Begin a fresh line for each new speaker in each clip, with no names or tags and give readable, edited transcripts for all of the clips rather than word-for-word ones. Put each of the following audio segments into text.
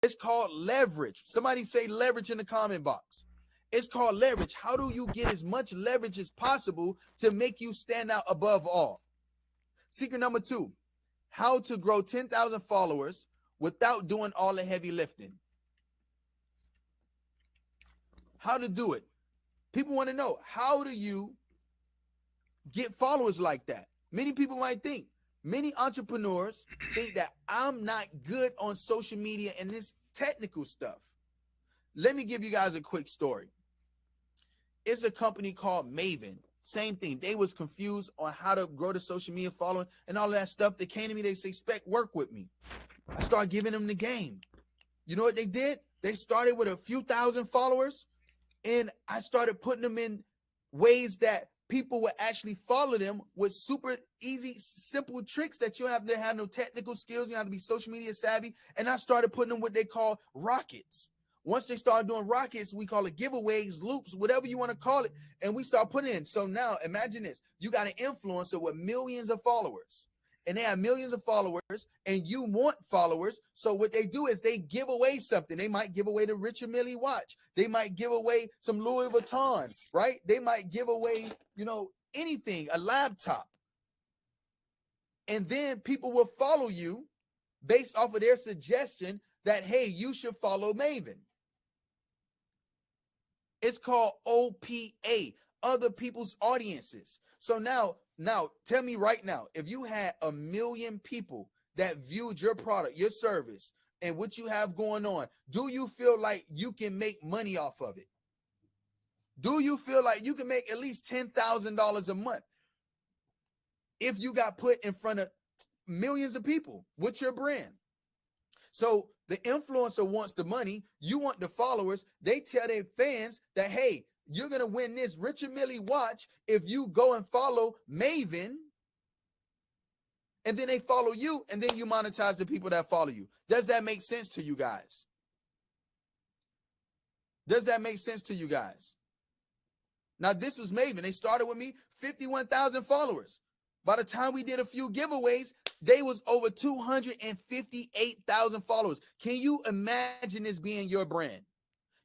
It's called leverage. Somebody say leverage in the comment box. It's called leverage. How do you get as much leverage as possible to make you stand out above all? Secret number 2, how to grow 10,000 followers without doing all the heavy lifting. How to do it. People want to know, how do you get followers like that? Many people might think, many entrepreneurs think that I'm not good on social media and this technical stuff. Let me give you guys a quick story. It's a company called Maven. Same thing. They was confused on how to grow the social media following and all of that stuff. They came to me. They say, "Spec, work with me." I started giving them the game. You know what they did? They started with a few thousand followers, and I started putting them in ways that people would actually follow them with super easy, simple tricks that you don't have to have no technical skills. You don't have to be social media savvy. And I started putting them what they call rockets. Once they start doing rockets, we call it giveaways, loops, whatever you want to call it. And we start putting in. So now imagine this. You got an influencer with millions of followers. And they have millions of followers, and you want followers. So what they do is they give away something. They might give away the Richard Mille watch. They might give away some Louis Vuitton, right? They might give away, anything, a laptop. And then people will follow you based off of their suggestion that, hey, you should follow Maven. It's called OPA, other people's audiences. So now tell me right now, if you had 1 million people that viewed your product, your service, and what you have going on, do you feel like you can make money off of it? Do you feel like you can make at least $10,000 a month if you got put in front of millions of people with your brand? So the influencer wants the money, you want the followers. They tell their fans that, hey, you're going to win this Richard Mille watch if you go and follow Maven. And then they follow you, and then you monetize the people that follow you. Does that make sense to you guys? Does that make sense to you guys? Now, this was Maven. They started with me, 51,000 followers. By the time we did a few giveaways, they was over 258,000 followers. Can you imagine this being your brand?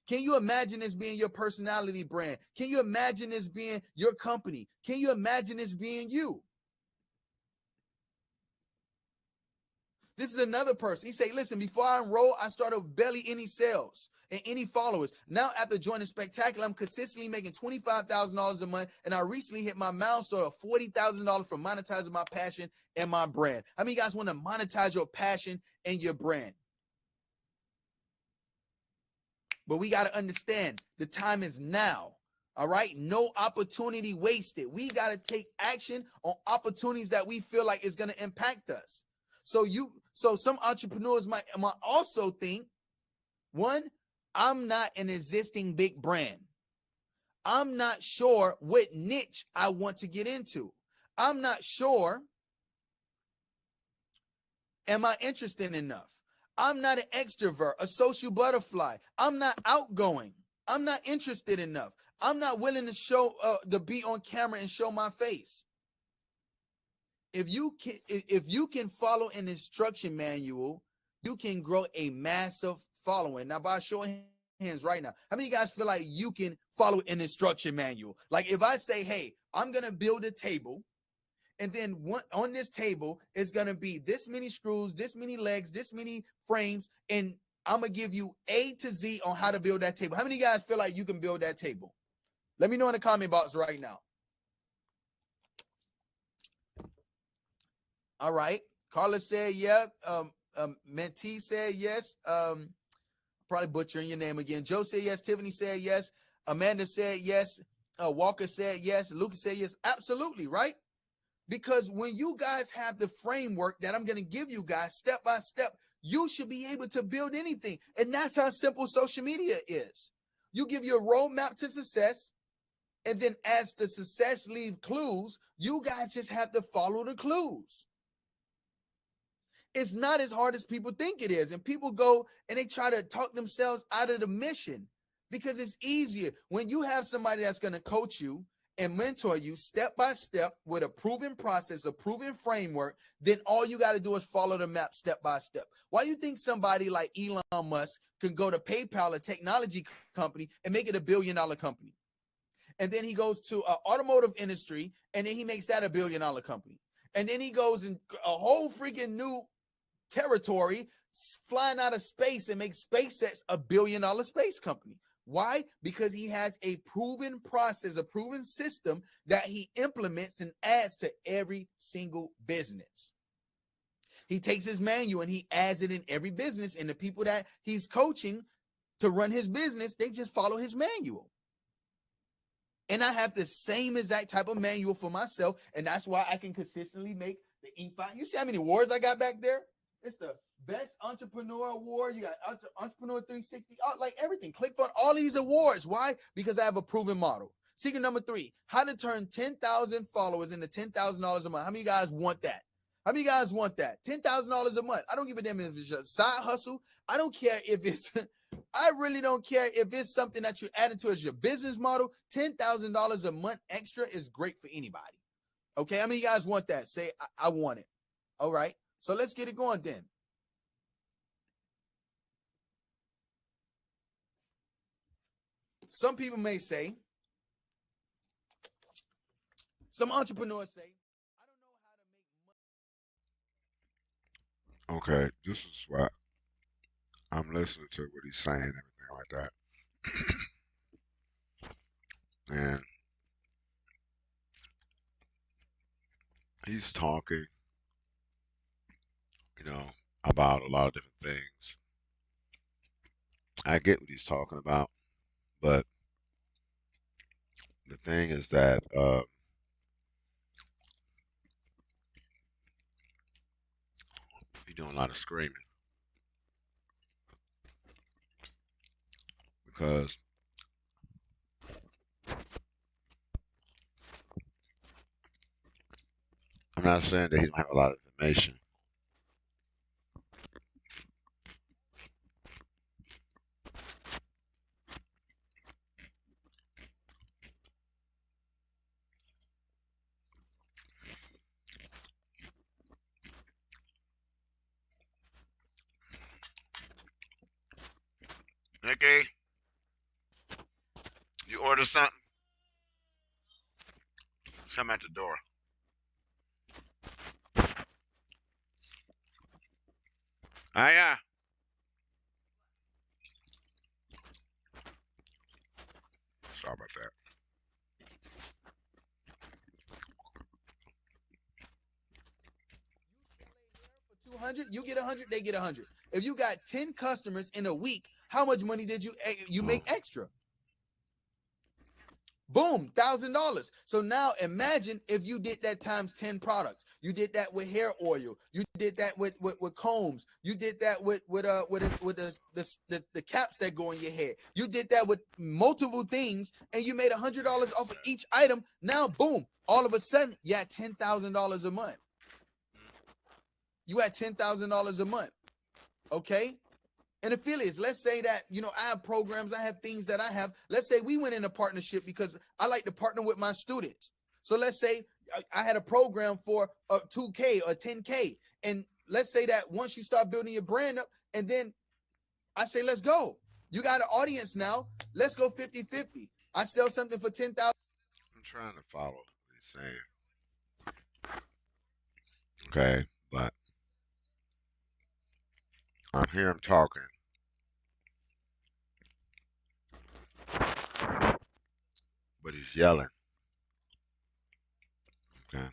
Can you imagine this being your personality brand? Can you imagine this being your company? Can you imagine this being you? This is another person. He say, listen, before I enroll, I started barely any sales and any followers. Now, after joining Spectacular, I'm consistently making $25,000 a month. And I recently hit my milestone of $40,000 for monetizing my passion and my brand. How many of you guys want to monetize your passion and your brand? But we got to understand the time is now. All right. No opportunity wasted. We got to take action on opportunities that we feel like is going to impact us. So some entrepreneurs might also think, one, I'm not an existing big brand. I'm not sure what niche I want to get into. I'm not sure. Am I interested enough? I'm not an extrovert, a social butterfly. I'm not outgoing. I'm not interested enough. I'm not willing to be on camera and show my face. If you can follow an instruction manual, you can grow a massive following. Now, by showing hands right now, how many of you guys feel like you can follow an instruction manual? Like if I say, hey, I'm going to build a table, and then on this table is going to be this many screws, this many legs, this many frames, and I'm going to give you A to Z on how to build that table. How many of you guys feel like you can build that table? Let me know in the comment box right now. All right. Carla said, yeah. Mentee said yes. Probably butchering your name again. Joe said yes. Tiffany said yes. Amanda said yes. Walker said yes. Lucas said yes. Absolutely, right? Because when you guys have the framework that I'm going to give you guys step by step, you should be able to build anything. And that's how simple social media is. You give you a roadmap to success. And then as the success leave clues, you guys just have to follow the clues. It's not as hard as people think it is. And people go and they try to talk themselves out of the mission because it's easier. When you have somebody that's going to coach you and mentor you step by step with a proven process, a proven framework, then all you got to do is follow the map step by step. Why you think somebody like Elon Musk can go to PayPal, a technology company, and make it $1 billion company? And then he goes to an automotive industry, and then he makes that $1 billion company. And then he goes in a whole freaking new territory, flying out of space, and makes SpaceX $1 billion space company. Why? Because he has a proven process, a proven system that he implements and adds to every single business. He takes his manual and he adds it in every business, and the people that he's coaching to run his business, they just follow his manual. And I have the same exact type of manual for myself, and that's why I can consistently make the unify. You see how many awards I got back there? It's the best entrepreneur award. You got entrepreneur 360, like everything. Click on all these awards. Why? Because I have a proven model. Secret number 3, how to turn 10,000 followers into $10,000 a month. How many of you guys want that? How many of you guys want that? $10,000 a month. I don't give a damn if it's a side hustle. I don't care if it's, I really don't care if it's something that you add into as your business model. $10,000 a month extra is great for anybody. Okay, how many of you guys want that? Say, I want it. All right, so let's get it going then. Some people may say, some entrepreneurs say, I don't know how to make money.
Okay, this is what I'm listening to what he's saying, everything like that. And he's talking, you know, about a lot of different things. I get what he's talking about, but the thing is that you're doing a lot of screaming because I'm not saying that he don't have a lot of information. Okay, you order something, come at the door. Ah, yeah. Sorry about that.
200, you get 100, they get 100. If you got 10 customers in a week, how much money did you
Oh,
make extra? Boom, $1,000. So now imagine if you did that times 10 products. You did that with hair oil. You did that with combs. You did that with the caps that go in your hair. You did that with multiple things, and you made $100 off of each item. Now, boom, all of a sudden, you had $10,000 a month. You had $10,000 a month. Okay. And affiliates, let's say that, I have programs, I have things that I have. Let's say we went in a partnership because I like to partner with my students. So let's say I had a program for a 2K or 10K. And let's say that once you start building your brand up, and then I say, let's go. You got an audience now. Let's go 50-50. I sell something for 10,000.
I'm trying to follow what he's saying. Okay, but I'm hearing him talking, but he's yelling. Okay.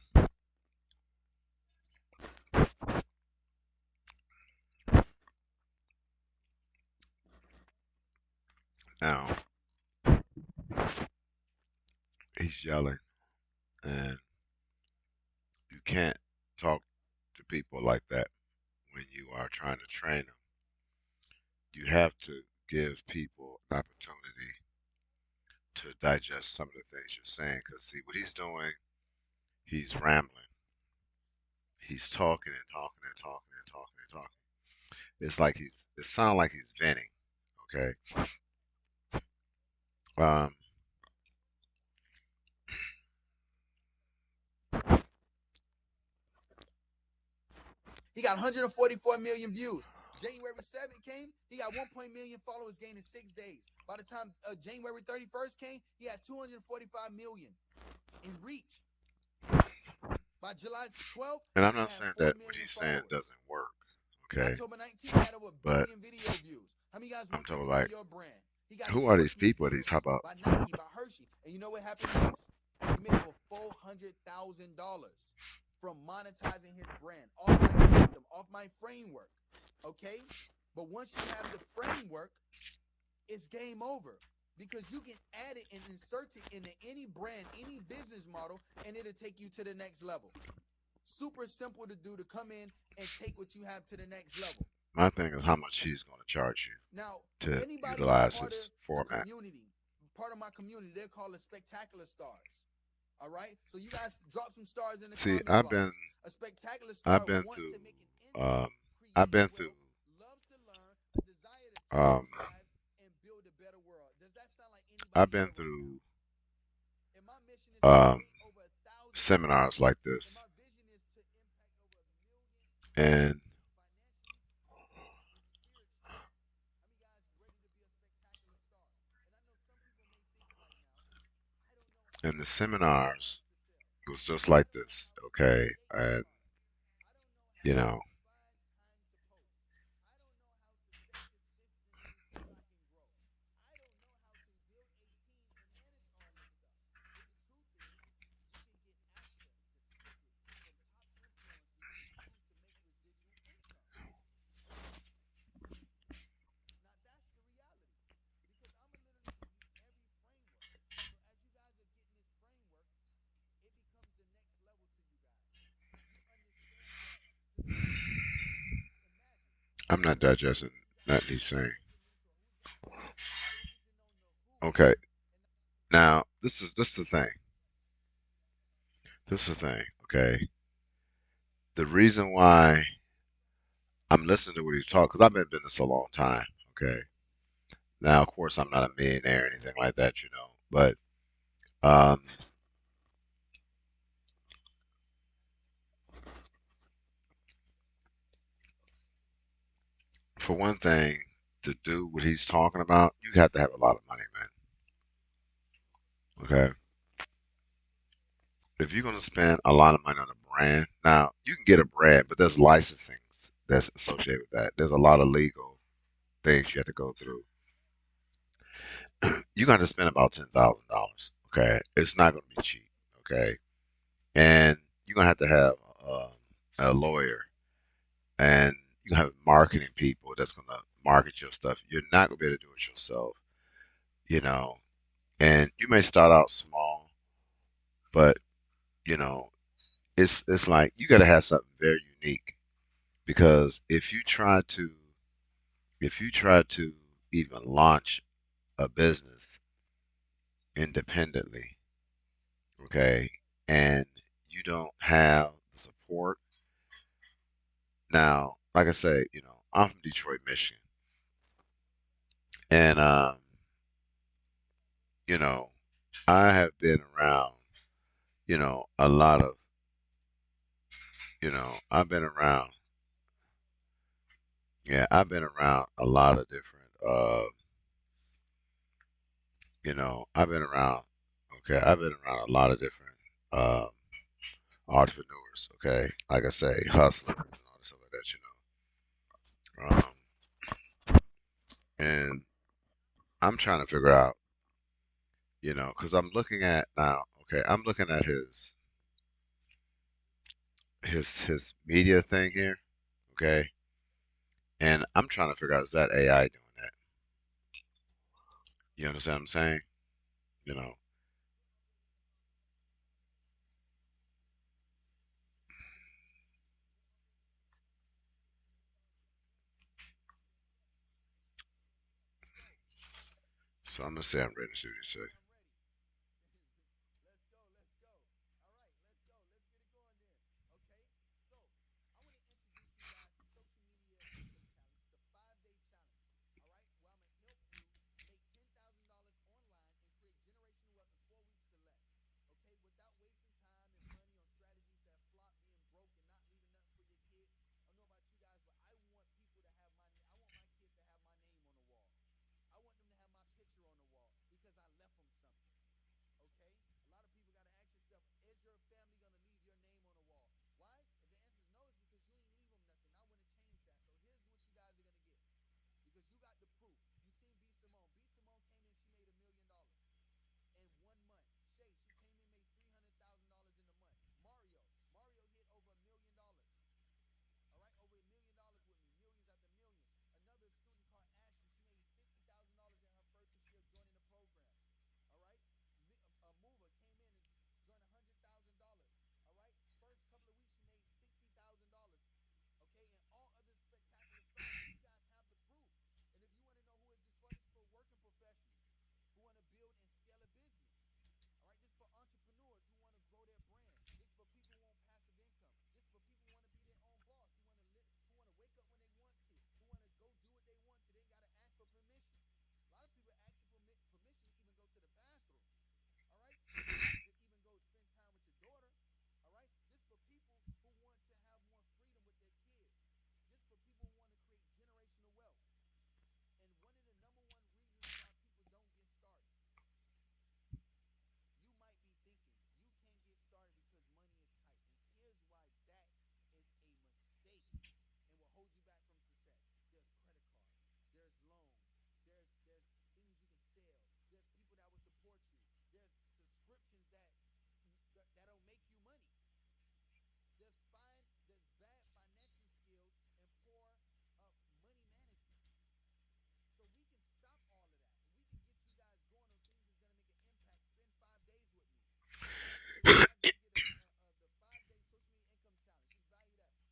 Now he's yelling, and you can't talk to people like that when you are trying to train them. You have to give people an opportunity to digest some of the things you're saying. Because see, what he's doing, he's rambling. He's talking and talking and talking and talking and talking. It's like it sounds like he's venting. Okay. Um,
He got 144 million views. January 7th came, he got 1 million followers gained in 6 days. By the time January 31st came, he had 245 million in reach. By July 12th,
And I'm
he
not
had
saying
4
that what
million
he's saying
followers.
doesn't work. Okay.
October 19th, he had over a
But
billion video views. How many guys
I'm
want this
talking
to be
like,
your brand? He got
who are these
endorsement
people? These, how
deals
about,
by Nike, by Hershey. And you know what happened next? He made over $400,000 from monetizing his brand off my system, off my framework. Okay? But once you have the framework, it's game over because you can add it and insert it into any brand, any business model, and it'll take you to the next level. Super simple to do to come in and take what you have to the next level.
my thing is how much he's going to charge
Now,
you to
anybody who's
utilize
part of
his
the
format.
community, part of my community, they're called the spectacular stars. All right. So you guys drop some stars in the
See,
comment box. A spectacular
I've
star
been
wants
through,
to make an
um,
impact,
I've
create
been through,
wealth, loves to learn, a desire to
um,
change lives and build a better world. Does that sound like
I've
anybody
been
here right now?
through,
And my mission is to
um,
create over 1,000
seminars
millionaires.
like
And
this,
my vision is to impact over 1 million
and
individuals financially, mentally, and spiritually. How many guys ready to be a spectacular star? And I know some people may think right now, I don't know how
in
to
the
get my
seminars,
products to sell.
it was just
I
like
don't know
this,
how to
okay,
create
and
product. I don't know how
you
to
know,
find time to post. I don't know how to stay consistently so I can grow. I don't know how to build a team and manage all this stuff. But the truth is, you can get access to secrets from top influencers and use to make residual income. Now that's the reality. Because I'm gonna literally give you every framework. So as you guys are getting this framework, it becomes the next level to you guys. You understand that successful people, imagine,
I'm not
imagine
digesting
if you guys
nothing he's
were
saying.
focusing into who's that what, focusing on the who
Okay,
and not the what.
now this is the thing. This is the thing. Okay, the reason why I'm listening to what he's talking, because I've been doing this a long time. Okay, now of course I'm not a millionaire or anything like that, but um, for one thing, to do what he's talking about, you have to have a lot of money, man. Okay, if you're gonna spend a lot of money on a brand, now you can get a brand, but there's licensing that's associated with that. There's a lot of legal things you have to go through. You got to spend about $10,000. Okay, it's not gonna be cheap. Okay, and you're gonna have a lawyer, and you have marketing people that's gonna market your stuff. You're not gonna be able to do it yourself, you know. And you may start out small, but you know, it's like you got to have something very unique because if you try to even launch a business independently, okay, and you don't have the support. Now, like I say, I'm from Detroit, Michigan, and you know, I have been around, a lot of, I've been around, yeah, I've been around a lot of different, I've been around, okay, I've been around a lot of different uh, entrepreneurs, okay, like I say, hustlers and all this stuff like that, and I'm trying to figure out, because I'm looking at now, okay, I'm looking at his media thing here, okay, and I'm trying to figure out is that AI doing that? You understand what I'm saying? You know, so I'm gonna say I'm ready to see what you say.
I'm ready. Let's go. Let's go. All right, let's go. Let's get it going then. Okay. So I want to introduce you guys to Social Media Excellence Challenge, the 5 day challenge. All right, where I'm gonna help you make $10,000 online and create generational wealth in 4 weeks or less. Okay, without wasting time and money on strategies that flop, being broke and not leaving nothing for your kids.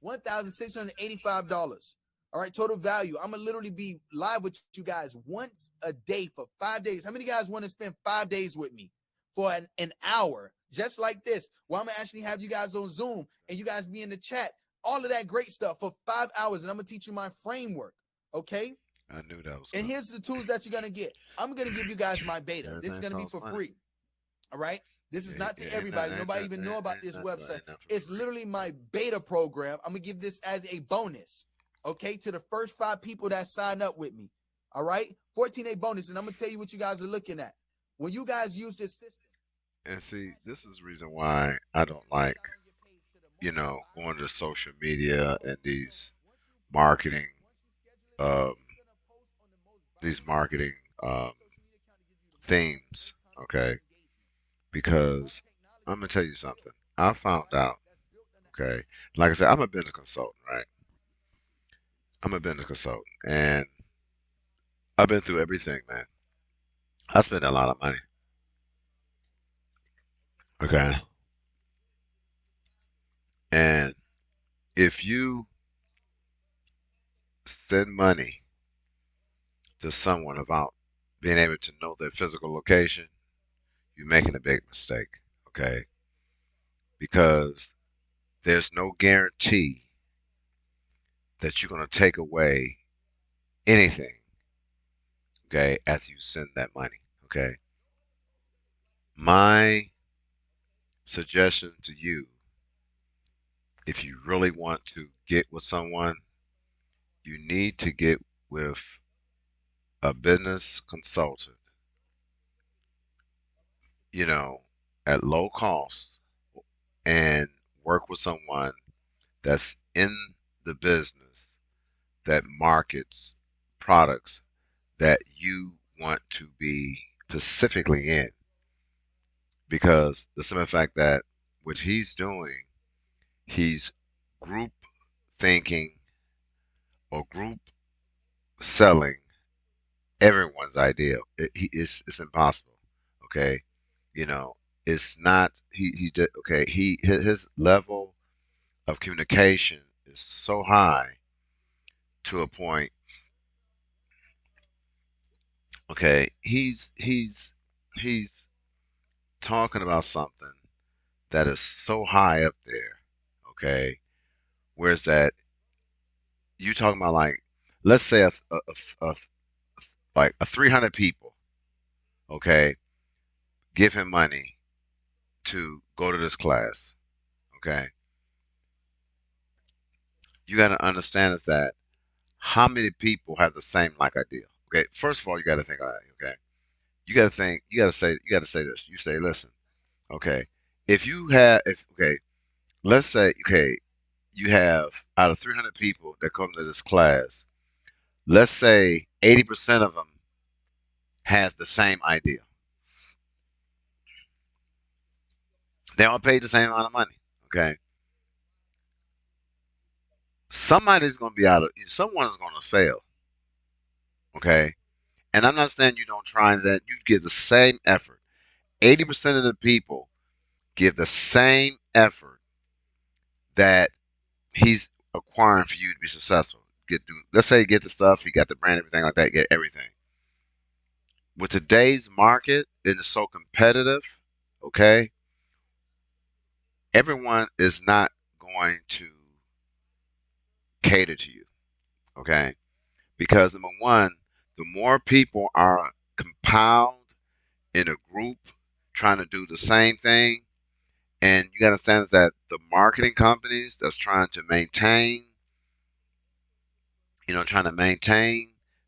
$1,685. All right, total value. I'm gonna literally be live with you guys once a day for 5 days. How many guys want to spend 5 days with me for an hour, just like this? Well, I'm gonna actually have you guys on Zoom and you guys be in the chat, all of that great stuff for 5 hours, and I'm gonna teach you my framework. Okay.
I knew that was
And
coming.
here's the tools that you're gonna get. I'm gonna give you guys my beta. This is
Everything
gonna be
costs
for
money.
free. All right. This is not to
Ain't nothing,
everybody. Nobody even know about this website.
ain't nothing for
It's
free.
literally my beta program. I'm gonna give this as a bonus. Okay, to the first 5 people that sign up with me. All right, 14-day bonus, and I'm gonna tell you what you guys are looking at when you guys use this system.
And see, this is the reason why I don't like, going to social media and marketing, um, these marketing um, themes. Okay, because I'm gonna tell you something. I found out. Okay, like I said, I'm a business consultant, right? I'm a business consultant, and I've been through everything, man. I spend a lot of money. Okay, and if you send money to someone without being able to know their physical location, you're making a big mistake. Okay, because there's no guarantee that you're going to take away anything. Okay, as you send that money. Okay, my suggestion to you, if you really want to get with someone, you need to get with a business consultant, you know, at low cost, and work with someone that's in the business that markets products that you want to be specifically in. Because the simple fact that what he's doing, he's group thinking or group selling everyone's idea. It's impossible. Okay, you know, it's not. He did okay. His level of communication is so high to a point. Okay, he's talking about something that is so high up there. Okay, whereas that you talking about, like, let's say a like a 300 people. Okay, give him money to go to this class. Okay, you got to understand is that how many people have the same like idea. Okay, first of all, you got to think. All right, okay, you got to think. You got to say this. You say, listen. Okay, if okay, let's say, okay, you have out of 300 people that come to this class, let's say 80% of them have the same idea. They all paid the same amount of money. Okay, somebody's going to be someone is going to fail. Okay, and I'm not saying you don't try that. You give the same effort. 80% of the people give the same effort that he's acquiring for you to be successful. Let's say you get the stuff, you got the brand, everything like that, get everything. With today's market, it is so competitive. Okay, everyone is not going to cater to you. Okay, because number one, the more people are compiled in a group trying to do the same thing, and you got to understand is that the marketing companies that's trying to maintain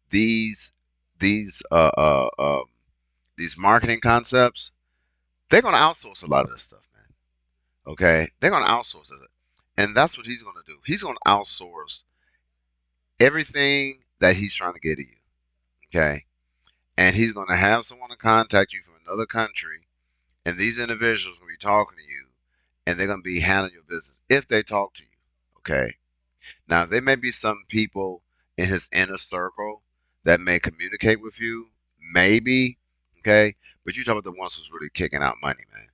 these these uh, uh, um, these marketing concepts, they're going to outsource a lot of this stuff, man. Okay, they're going to outsource it, and that's what he's going to do. He's going to outsource everything that he's trying to get at you. Okay, and he's going to have someone to contact you from another country, and these individuals will be talking to you, and they're going to be handling your business if they talk to you. Okay, now there may be some people in his inner circle that may communicate with you, maybe. Okay, but you talk about the ones who's really kicking out money, man.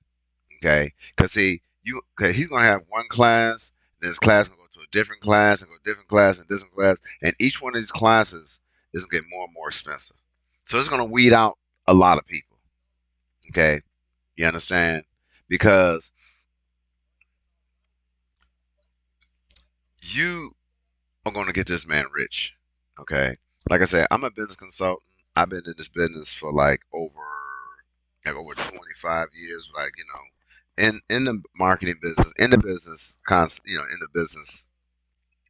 Okay, because he's gonna have one class, then his class gonna go to a different class and go different class and different class, and each one of these classes is gonna get more and more expensive. So it's gonna weed out a lot of people. Okay, you understand? Because you are gonna get this man rich. Okay, like I said, I'm a business consultant. I've been in this business for like over 25 years. Like in the marketing business, in the business in the business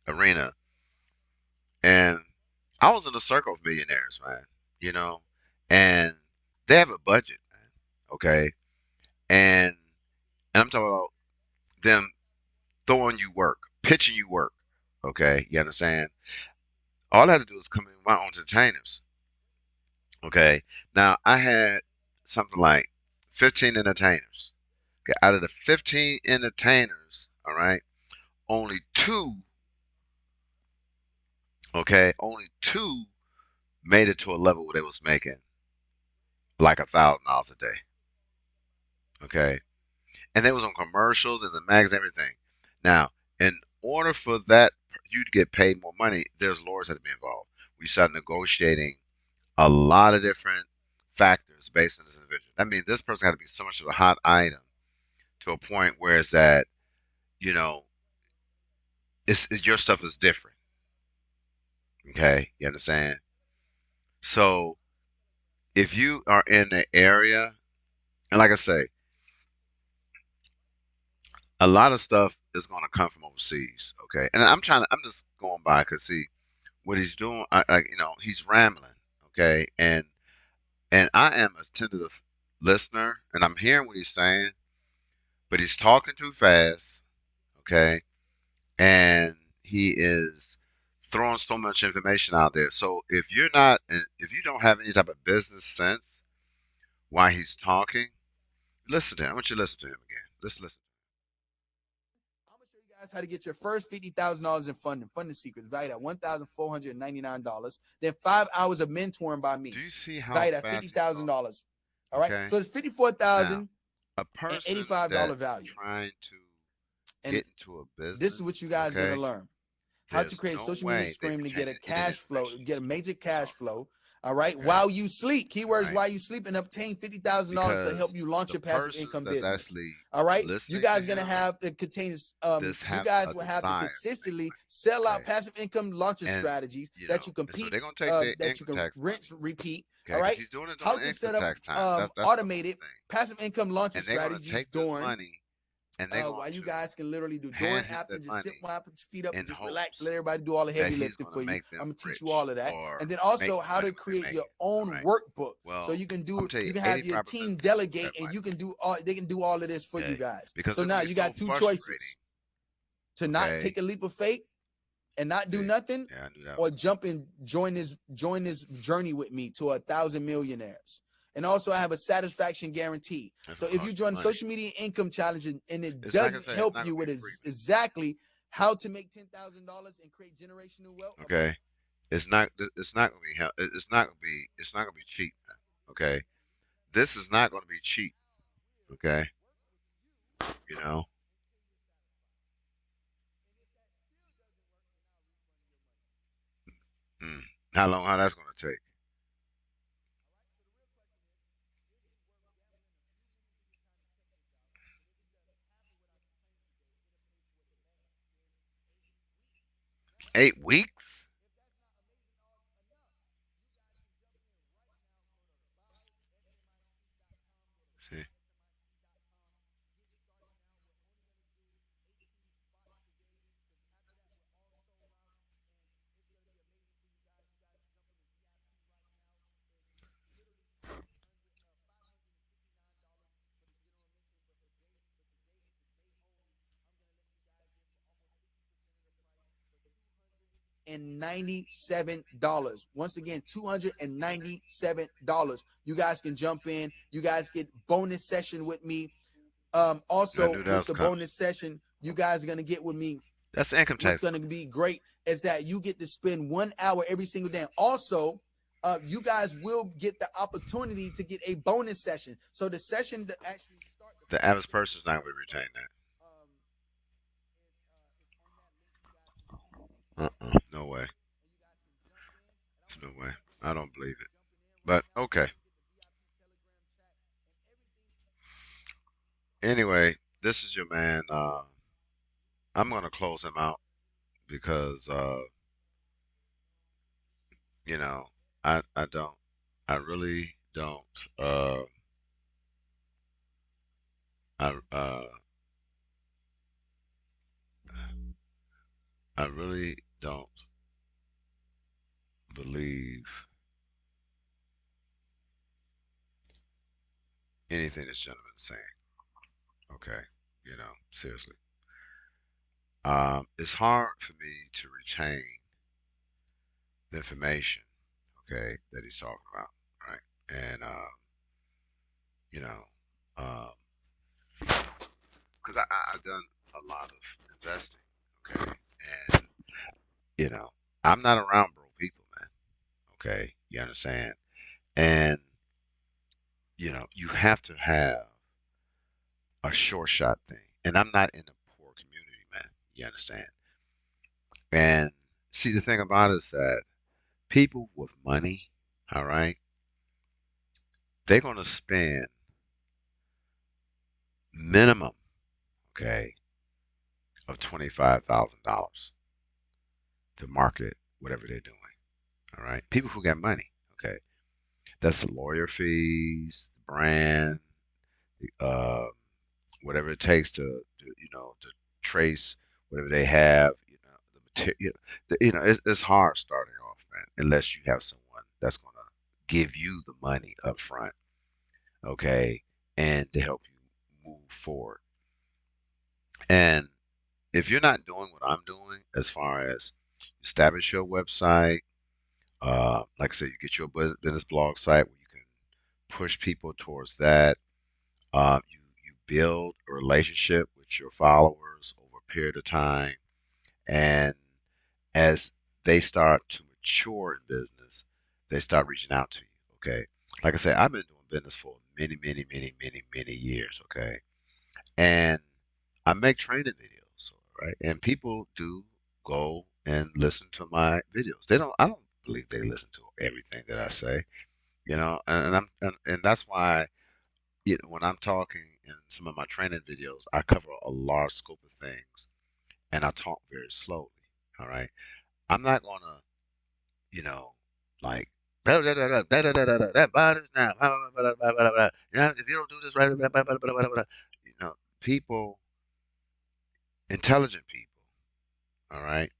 arena. And I was in the circle of millionaires, man, you know, and they have a budget, man, okay? And I'm talking about them throwing you work, pitching you work, okay? You understand? All I had to do was come in with my own entertainers, okay? Now, I had something like 15 entertainers. Okay, out of the 15 entertainers, all right, only two, okay, only two made it to a level where they was making like $1,000 a day. Okay, and they was on commercials and the mags and everything. Now, in order for that you to get paid more money, there's lawyers that have to be involved. We start negotiating a lot of different factors based on this individual. I mean, this person had to be so much of a hot item to a point where it's that you know your stuff is different. Okay, you understand? So if you are in the area, and like I say, a lot of stuff is going to come from overseas. Okay, and I'm just going by because see what he's doing. He's rambling. Okay, and I am a attentive listener, and I'm hearing what he's saying, but he's talking too fast. Okay, and he is throwing so much information out there. So if you don't have any type of business sense while he's talking, listen to him. I want you to listen to him again. Let's listen.
I'm gonna show you guys how to get your first $50,000 in funding. Funding secrets valued at $1,499. Then 5 hours of mentoring by me,
Do you see how
valued at
fast
$50,000. All right,
okay?
so it's 54,000
Now, a
and
person
$85
that's
value.
trying to
And
get into a
this is what
business,
you guys are gonna
okay,
learn: how to
there's
create
no
social media
way they
stream to get a
retain any
cash flow,
information
get a
you're
major cash
talking.
flow. All right,
Okay,
while you sleep.
all
Keywords:
right,
while you sleep, and obtain $50,000 to help
because
you launch
the
your passive
persons
income
that's
business.
actually
All right, you
listening to
guys gonna
him,
have to contain.
this
You
have a
guys will have to
desire to make
consistently
money.
sell out
Okay,
passive income launching
and
strategies that you
and so
compete,
they're gonna take their
that you
income
can
tax
rinse,
money.
repeat.
Okay,
All
because
right,
he's doing it
how
during
to
income
set up
tax time. That's the whole
automated
thing.
passive income launching
And they're gonna
strategies
take this
during
money and they're going
while you
to
guys can literally do during,
hand him
after,
that
just sit,
money
wipe your feet up, and
in
just relax. Let
hopes
everybody do all the
that
heavy
he's
lifting
going
for
to
you.
make them
I'm gonna teach you
rich
all of that,
or
and then
make
also
more
how
money
to
when they
create
make
your
it. All
own
right.
workbook. So
Well,
you can
I'm
do,
gonna tell
you
you,
can have your
85%
team
of people don't
delegate,
have
and you
money.
can do all. They can do all of this for you
Okay,
guys.
because
So
they're
now
gonna be
you
so
got two
frustrating.
choices: to not
Okay.
take a leap of faith and not do
See,
nothing,
yeah, I knew that
or
was coming.
jump and join this journey with me to 1,000 millionaires. And also, I have a satisfaction guarantee.
It's
So
gonna
if you
cost you
join the
money.
social media income challenge, and it
It's like I
doesn't
say, it's
help
not
you
gonna
with
be free, man.
exactly how to make $10,000 and create generational wealth,
Okay. It's not gonna be it's not gonna be cheap, man. Okay. This is not gonna be cheap. Okay. You know. Mm. How long? How that's gonna take? 8 weeks? See.
and $97. Once again, $297. You guys can jump in. You guys get bonus session with me.
I
Also
knew that
with
was
the
coming.
bonus session, you guys are gonna get with me.
That's the income
What's
tax
gonna
money.
be great is that you get to spend 1 hour every single day. Also, you guys will get the opportunity to get a bonus session. So the session that actually start the
The
first
average
session
person's
that
not going
will
to
start
retain that.
um, is on that link. You guys
No way. I don't believe it. But okay. Anyway, this is your man. I'm gonna close him out because you know, I don't I really don't I I really don't believe anything this gentleman is saying. Okay. Seriously. It's hard for me to retain the information, okay, that he's talking about, right? And you know, um, because I've done a lot of investing, okay, and you know, I'm not around broke people, man. Okay, you understand? And you have to have a short shot thing. And I'm not in a poor community, man. You understand? And see, the thing about it is that people with money, all right, they're gonna spend minimum, okay, of $25,000 to market whatever they're doing. All right, people who got money, okay, that's the lawyer fees, the brand, the, whatever it takes to trace whatever they have, the material. It's hard starting off, man, unless you have someone that's gonna give you the money up front, okay, and to help you move forward. And if you're not doing what I'm doing, as far as establish your website, like I said, you get your business blog site where you can push people towards that. You build a relationship with your followers over a period of time, and as they start to mature in business, they start reaching out to you. Okay, like I said, I've been doing business for many, many, many, many, many years. Okay, and I make training videos, right? And people do go and listen to my videos. They don't. I don't believe they listen to everything that I say. And that's why when I'm talking in some of my training videos, I cover a large scope of things and I talk very slowly. All right. I'm not gonna, you know, like that bothers now. Yeah, if you don't do this right, people, intelligent people, all right.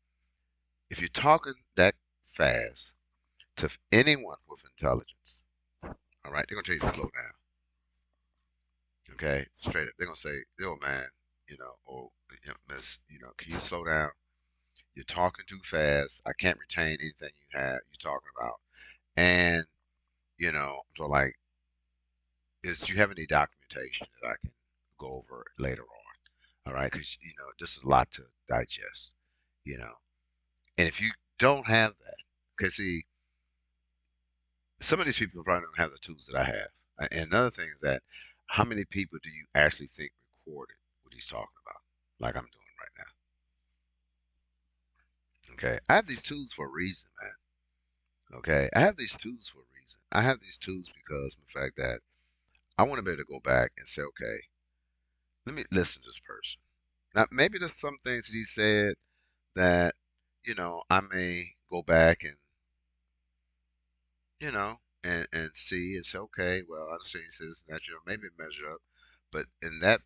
If you're talking that fast to anyone with intelligence, all right, they're gonna tell you to slow down. Okay, straight up, they're gonna say, "Yo, man, or Miss, can you slow down? You're talking too fast. I can't retain anything you're talking about." And so like, do you have any documentation that I can go over later on? All right, because this is a lot to digest. You know, and if you don't have that, because see, some of these people probably don't have the tools that I have. And another thing is that how many people do you actually think recorded what he's talking about, like I'm doing right now? Okay, I have these tools for a reason, man. Okay, I have these tools for a reason. I have these tools because of the fact that I want to be able to go back and say, okay, let me listen to this person. Now, maybe there's some things that he said that, I may go back and, and see and say, okay, well, I understand he says that, maybe measure up. But in that,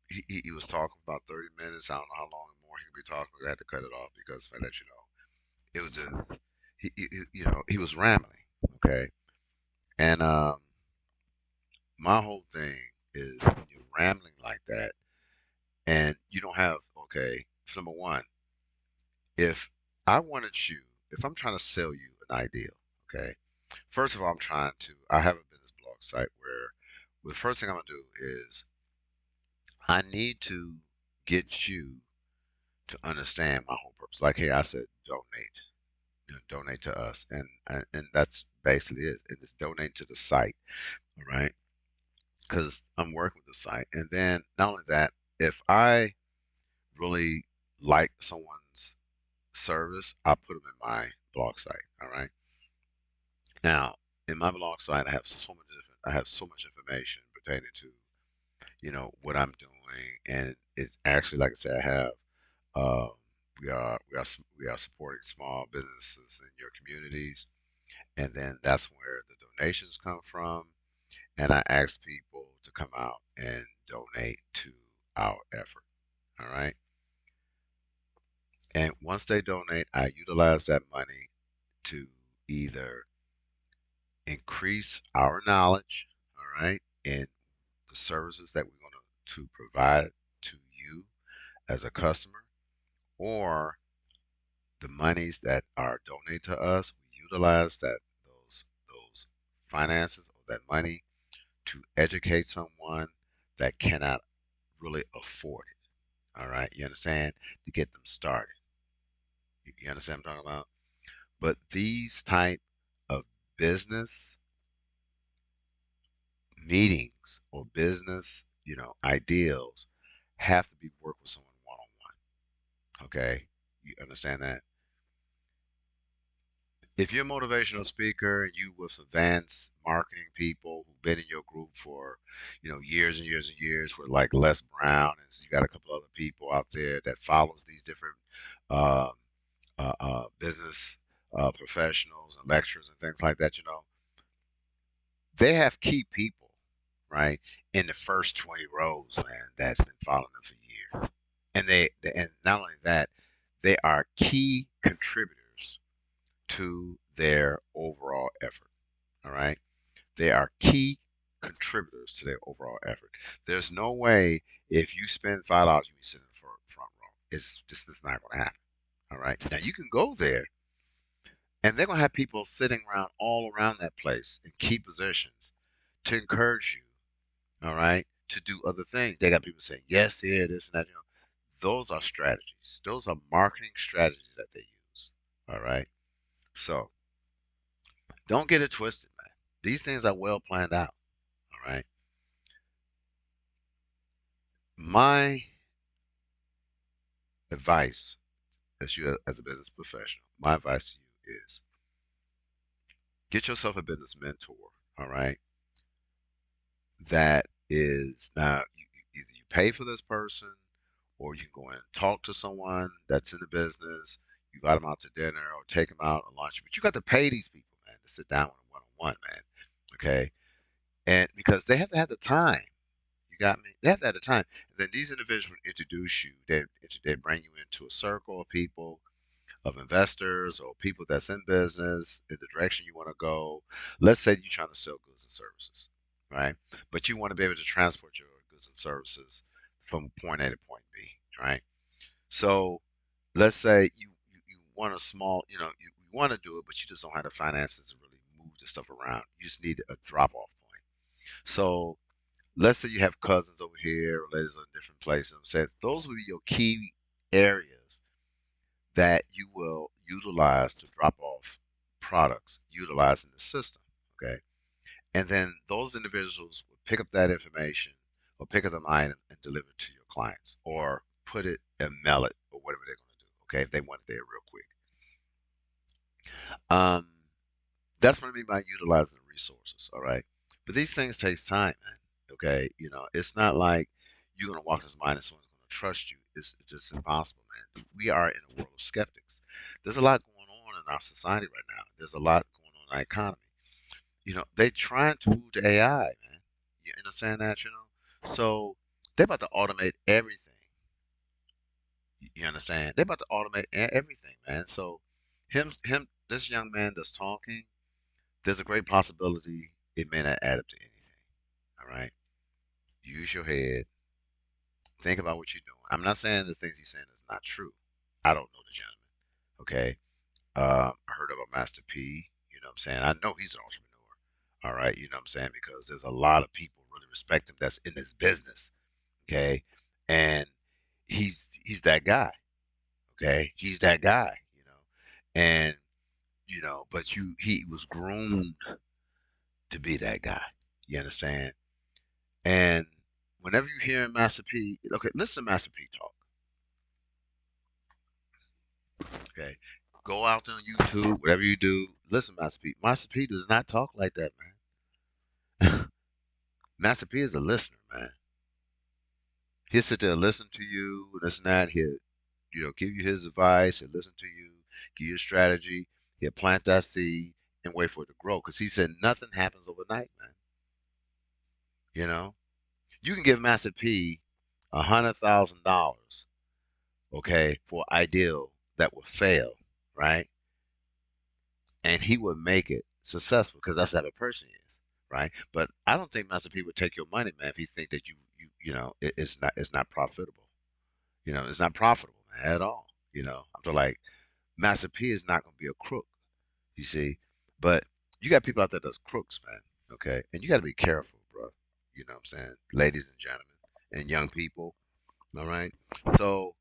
he was talking about 30 minutes. I don't know how long more he could be talking. I had to cut it off because if I let it was just, he was rambling. Okay. And my whole thing is when you're rambling like that and you don't have, okay, number one, if I wanted you, if I'm trying to sell you an idea, okay, first of all, I have a business blog site where the first thing I'm going to do is I need to get you to understand my whole purpose. Like here, I said donate, donate to us, and that's basically it. And it's donate to the site, all right? Because I'm working with the site, and then not only that, if I really like someone's service, I put them in my blog site. All right. Now, in my blog site, I have so much information pertaining to what I'm doing, and it's actually, like I said, I have uh, we are supporting small businesses in your communities, and then that's where the donations come from. And I ask people to come out and donate to our effort. All right. And once they donate, I utilize that money to either increase our knowledge, all right, in the services that we're going to provide to you as a customer, or the monies that are donated to us, we utilize those finances or that money to educate someone that cannot really afford it. All right, you understand? To get them started. You understand what I'm talking about? But these type of business meetings or business, ideals have to be worked with someone one on one. Okay, you understand that? If you're a motivational speaker and you with advanced marketing people who've been in your group for, years and years and years, with like Les Brown, and you got a couple other people out there that follows these different uh, business professionals and lecturers and things like that, they have key people, right, in the first 20 rows, man, that's been following them for years. And not only that, they are key contributors to their overall effort. All right. They are key contributors to their overall effort. There's no way if you spend $5, you be sitting in the front row. It's just it's not going to happen. All right. Now you can go there, and they're going to have people sitting around all around that place in key positions to encourage you. All right. To do other things. They got people saying yes here, this and that. Those are strategies. Those are marketing strategies that they use. All right. So don't get it twisted, man. These things are well planned out. All right. My advice as a business professional, my advice to you is get yourself a business mentor. All right. That is now either you pay for this person or you can go in and talk to someone that's in the business. You invite them out to dinner or take them out on lunch, but you got to pay these people, man, to sit down with them one on one, man. Okay. And because they have to have the time. You got me? They have to have the time. And then these individuals introduce you. They bring you into a circle of people, of investors or people that's in business in the direction you want to go. Let's say you're trying to sell goods and services, right? But you want to be able to transport your goods and services from point A to point B, right? So let's say you want a small, you want to do it, but you just don't have the finances to really move the stuff around. You just need a drop off point. So let's say you have cousins over here, relatives in different places. Says those will be your key areas that you will utilize to drop off products utilizing the system. Okay. And then those individuals will pick up that information or pick up an item and deliver it to your clients or put it and mail it or whatever they're going to do. Okay. If they want it there real quick. Um, that's what I mean by utilizing the resources. All right. But these things takes time, man. Okay. It's not like you're going to walk this mind and someone's going to trust you. It's just impossible, man. We are in a world of skeptics. There's a lot going on in our society right now. There's a lot going on in our economy. They trying to move to AI, man. You understand that, So they're about to automate everything. You understand? They're about to automate everything, man. So this young man that's talking, there's a great possibility it may not add up to anything. All right. Use your head. Think about what you're doing. I'm not saying the things he's saying is not true. I don't know the gentleman. Okay. I heard about Master P. You know what I'm saying? I know he's an entrepreneur. All right. You know what I'm saying? Because there's a lot of people really respect him that's in this business. Okay. And he's that guy. Okay. He's that guy, And, but he was groomed to be that guy. You understand? And whenever you hear Master P, okay, listen to Master P talk. Okay. Go out on YouTube, whatever you do. Listen, Master P. Master P does not talk like that, man. Master P is a listener, man. He'll sit there and listen to you, and this and that. He'll, give you his advice. He'll listen to you, give you a strategy. He'll plant that seed and wait for it to grow. Because he said nothing happens overnight, man. You know, you can give Master P $100,000, okay, for ideal that will fail, right? And he would make it successful because that's how the person is, right? But I don't think Master P would take your money, man, if he think that it's not profitable. It's not profitable, man, at all. I'm just like Master P is not going to be a crook, you see. But you got people out there that's crooks, man. Okay, and you got to be careful, bro. You know what I'm saying, ladies and gentlemen, and young people. All right. So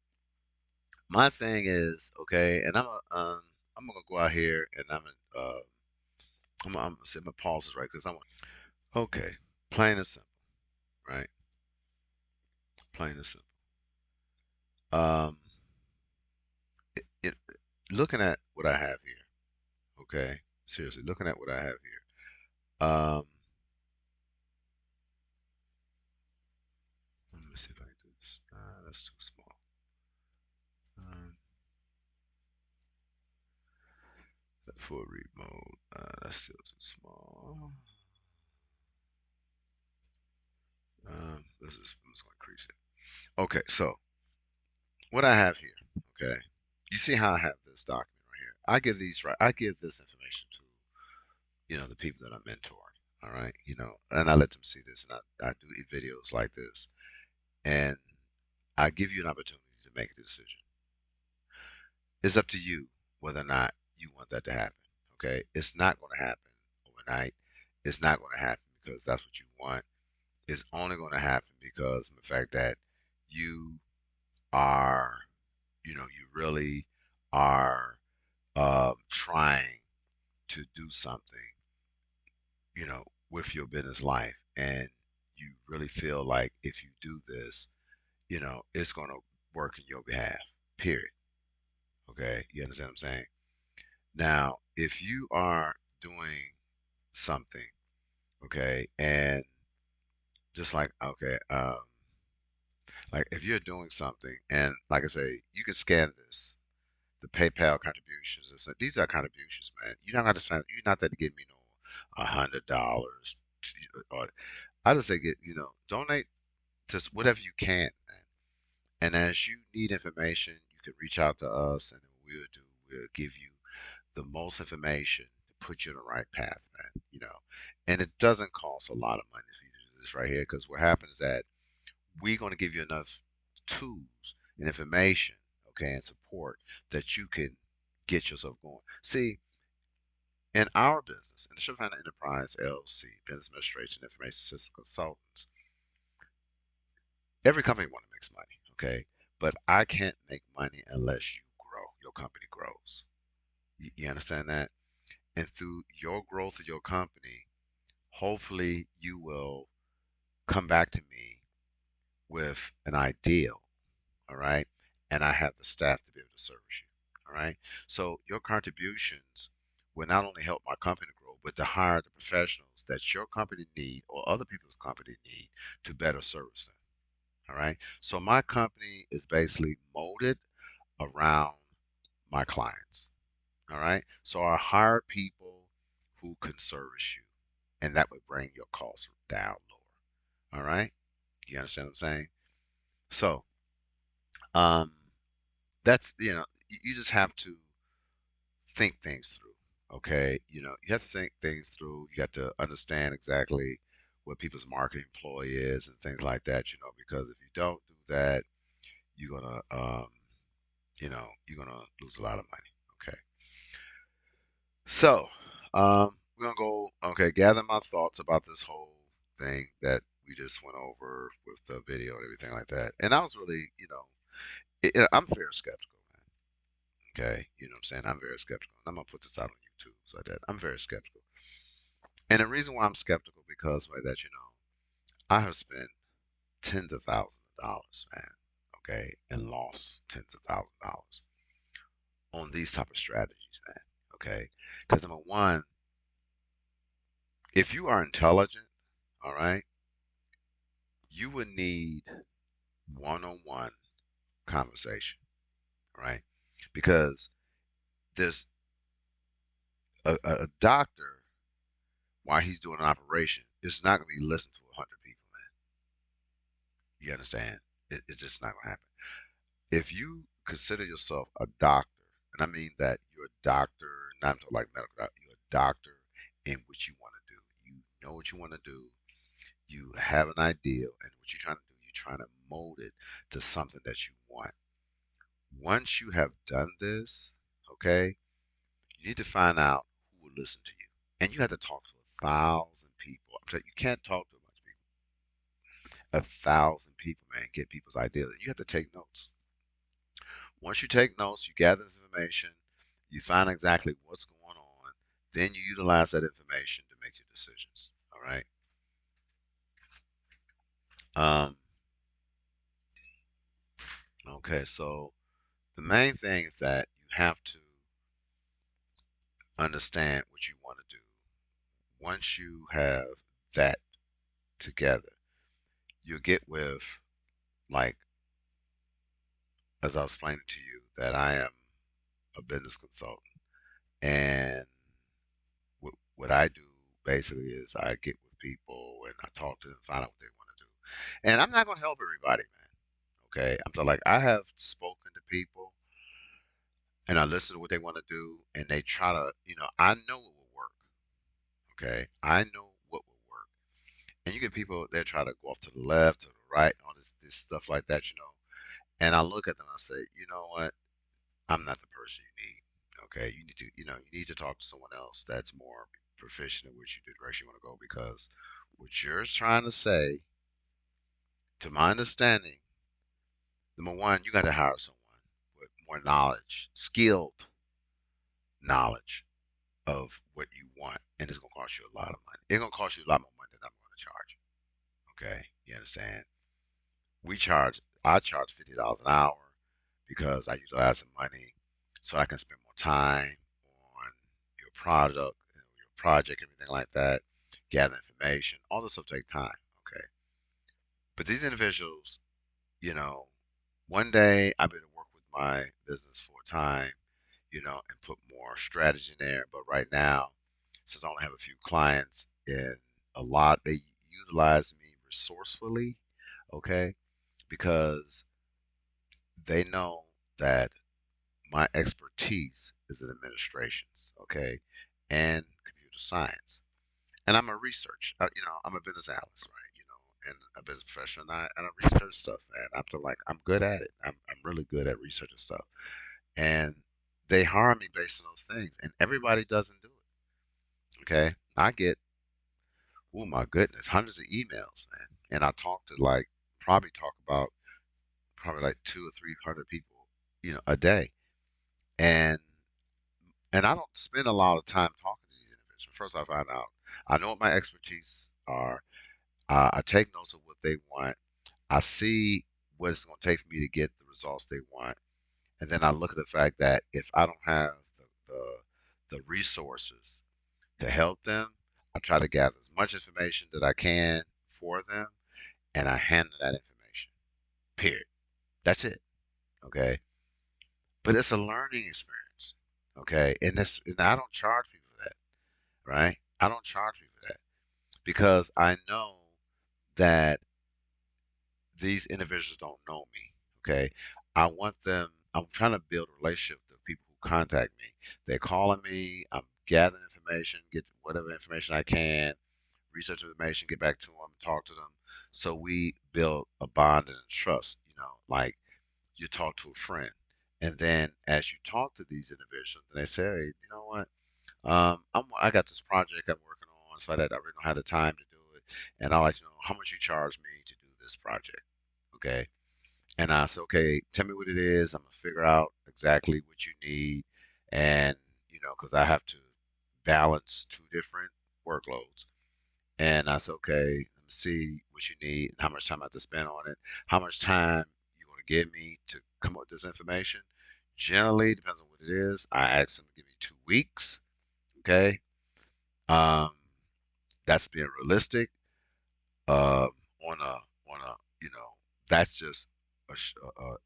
my thing is okay, and I'm gonna go out here and I'm gonna set my pauses right because I want. Okay, plain and simple, right? Plain and simple. Um, looking at what I have here, okay? Seriously, looking at what I have here. Let me see if I can do this. That's too small. Um, that full read mode. That's still too small. I'm just gonna increase it. Okay, so what I have here, okay? You see how I have this document right here? I give this information to the people that I'm mentoring. All right, and I let them see this, and I do videos like this, and I give you an opportunity to make a decision. It's up to you whether or not you want that to happen. Okay, it's not going to happen overnight. It's not going to happen because that's what you want. It's only going to happen because of the fact that you are, you really are trying to do something, with your business life. And you really feel like if you do this, it's going to work in your behalf, period. Okay. You understand what I'm saying? Now, if you are doing something, okay, and just okay, like if you're doing something, and like I say, you can scan this, the PayPal contributions. And so these are contributions, man. You're not gonna spend. You're not there to give me no $100, or I just say donate to whatever you can, man. And as you need information, you can reach out to us, and we'll give you the most information to put you on the right path, man. And it doesn't cost a lot of money for you to do this right here, because what happens is that we're going to give you enough tools and information, okay, and support that you can get yourself going. See, in our business, in the Shephard Enterprise LLC, Business Administration Information System Consultants, every company want to make money, okay? But I can't make money unless you grow. Your company grows. You understand that? And through your growth of your company, hopefully you will come back to me with an ideal, all right? And I have the staff to be able to service you, all right? So your contributions will not only help my company grow, but to hire the professionals that your company need or other people's company need to better service them, all right? So my company is basically molded around my clients, all right? So I hire people who can service you, and that would bring your costs down lower, all right? You understand what I'm saying? So, um, that's you just have to think things through. Okay, you have to think things through. You got to understand exactly what people's marketing ploy is and things like that. Because if you don't do that, you're gonna you're gonna lose a lot of money. Okay, so we're gonna go. Okay, gather my thoughts about this whole thing that we just went over with the video and everything like that. And I was really, I'm very skeptical, man. Okay, you know what I'm saying? I'm very skeptical. I'm gonna put this out on YouTube so that I'm very skeptical. And the reason why I'm skeptical because by that, I have spent tens of thousands of dollars, man. Okay, and lost tens of thousands of dollars on these type of strategies, man. Okay, because number one, if you are intelligent, all right, you would need one-on-one conversation, right? Because there's a doctor while he's doing an operation is not going to be listening to 100 people, man. You understand? It's just not going to happen. If you consider yourself a doctor, and I mean that you're a doctor, not like medical doctor, you're a doctor in what you want to do. You know what you want to do. You have an idea, and what you're trying to do, you're trying to mold it to something that you want. Once you have done this, okay, you need to find out who will listen to you. And you have to talk to 1,000 people. I'm telling you, you can't talk to a bunch of people. 1,000 people, man, get people's ideas. You have to take notes. Once you take notes, you gather this information, you find exactly what's going on, then you utilize that information to make your decisions. All right. Um, okay, so the main thing is that you have to understand what you want to do. Once you have that together, you'll get with, like, as I was explaining to you, that I am a business consultant. And what I do basically is I get with people and I talk to them, find out what they want to do. And I'm not going to help everybody, man. Okay. I'm so like, I have spoken to people and I listen to what they want to do and they try to, I know it will work. Okay. I know what will work. And you get people, they try to go off to the left, to the right, all this stuff like that. And I look at them and I say, you know what? I'm not the person you need. Okay, you need to talk to someone else that's more proficient in which you the direction you want to go because what you're trying to say, to my understanding, number one, you got to hire someone with more knowledge, skilled knowledge of what you want, and it's gonna cost you a lot of money. It's gonna cost you a lot more money than I'm gonna charge. Okay, you understand? I charge $50 an hour because I utilize the money so I can spend more time on your product, your project, everything like that, gather information. All this stuff take time. Okay. But these individuals, you know, one day I'll be able to work with my business full time, and put more strategy in there. But right now, since I only have a few clients and they utilize me resourcefully, okay, because they know that my expertise is in administrations, okay, and computer science. And I'm a I'm a business analyst, right? And a business professional, and I research stuff, man. I'm good at it. I'm really good at researching stuff. And they hire me based on those things, and everybody doesn't do it, okay? I get, oh my goodness, hundreds of emails, man. And I talk to talk about probably like 200 or 300 people, a day. And and I don't spend a lot of time talking to these individuals. First, I find out I know what my expertise are. I take notes of what they want. I see what it's going to take for me to get the results they want, and then I look at the fact that if I don't have the resources to help them, I try to gather as much information that I can for them, and I hand them that information. Period. That's it. Okay. But it's a learning experience. Okay. And I don't charge people for that, right? I don't charge people for that because I know that these individuals don't know me. Okay. I'm trying to build a relationship with people who contact me. They're calling me, I'm gathering information, get whatever information I can, research information, get back to them, talk to them. So we build a bond and a trust, like you talk to a friend. And then as you talk to these individuals, then they say, hey, you know what? I got this project I'm working on, so that I really don't have the time to do it, and I like to know how much you charge me to do this project. Okay, and I said, okay, tell me what it is. I'm gonna figure out exactly what you need, and because I have to balance two different workloads. And I said, okay, let me see what you need, and how much time I have to spend on it, how much time you're gonna give me to come up with this information. Generally, depends on what it is. I ask them to give me 2 weeks. Okay. Um, that's being realistic. Uh, on a that's just a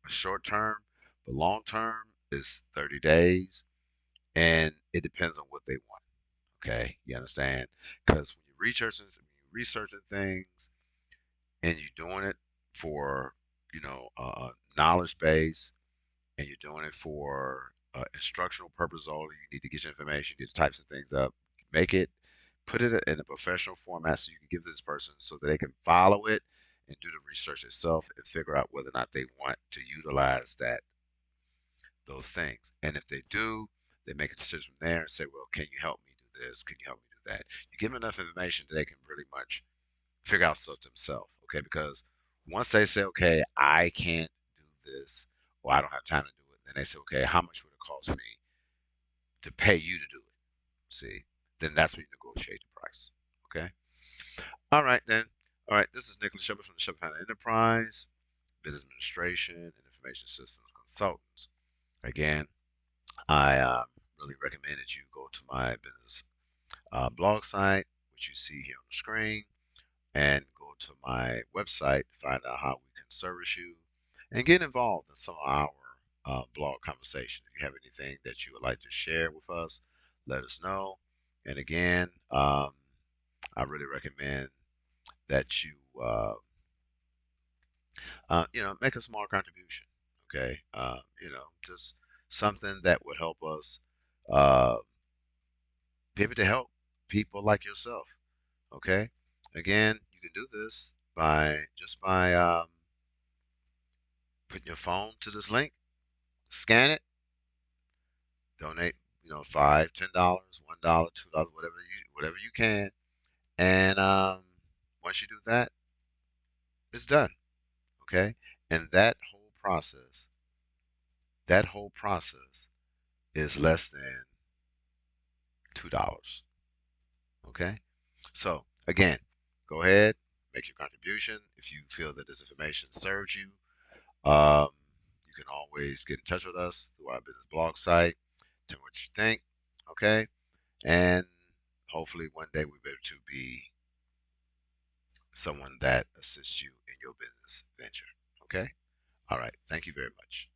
short term, but long term is 30 days, and it depends on what they want. Okay, you understand? Because when you're researching things and you're doing it for knowledge base, and you're doing it for instructional purpose only, you need to get your information, get the types of things up, make it, put it in a professional format so you can give this person so that they can follow it and do the research itself and figure out whether or not they want to utilize those things. And if they do, they make a decision from there and say, well, can you help me do this? Can you help me do that? You give them enough information that they can really much figure out stuff themselves. Okay, because once they say, okay, I can't do this, or I don't have time to do it, then they say, okay, how much would it cost me to pay you to do it? See, then that's when you negotiate the price. Okay. All right then. All right. This is Nicholas Shepherd from the Shepherd Enterprise, Business Administration and Information Systems Consultants. Again, I really recommend that you go to my business blog site, which you see here on the screen, and go to my website to find out how we can service you and get involved in some of our blog conversation. If you have anything that you would like to share with us, let us know. And again, I really recommend that you, make a small contribution. Okay, just something that would help us uh, be able to help people like yourself. Okay, again, you can do this by putting your phone to this link, scan it, donate, $5, $10, $1, $2, whatever you can, and once you do that, it's done. Okay, and that whole process is less than $2. Okay, so again, go ahead, make your contribution. If you feel that this information serves you, um, you can always get in touch with us through our business blog site. Tell me what you think. Okay, and hopefully one day we'll be able to be someone that assists you in your business venture. Okay, all right. Thank you very much.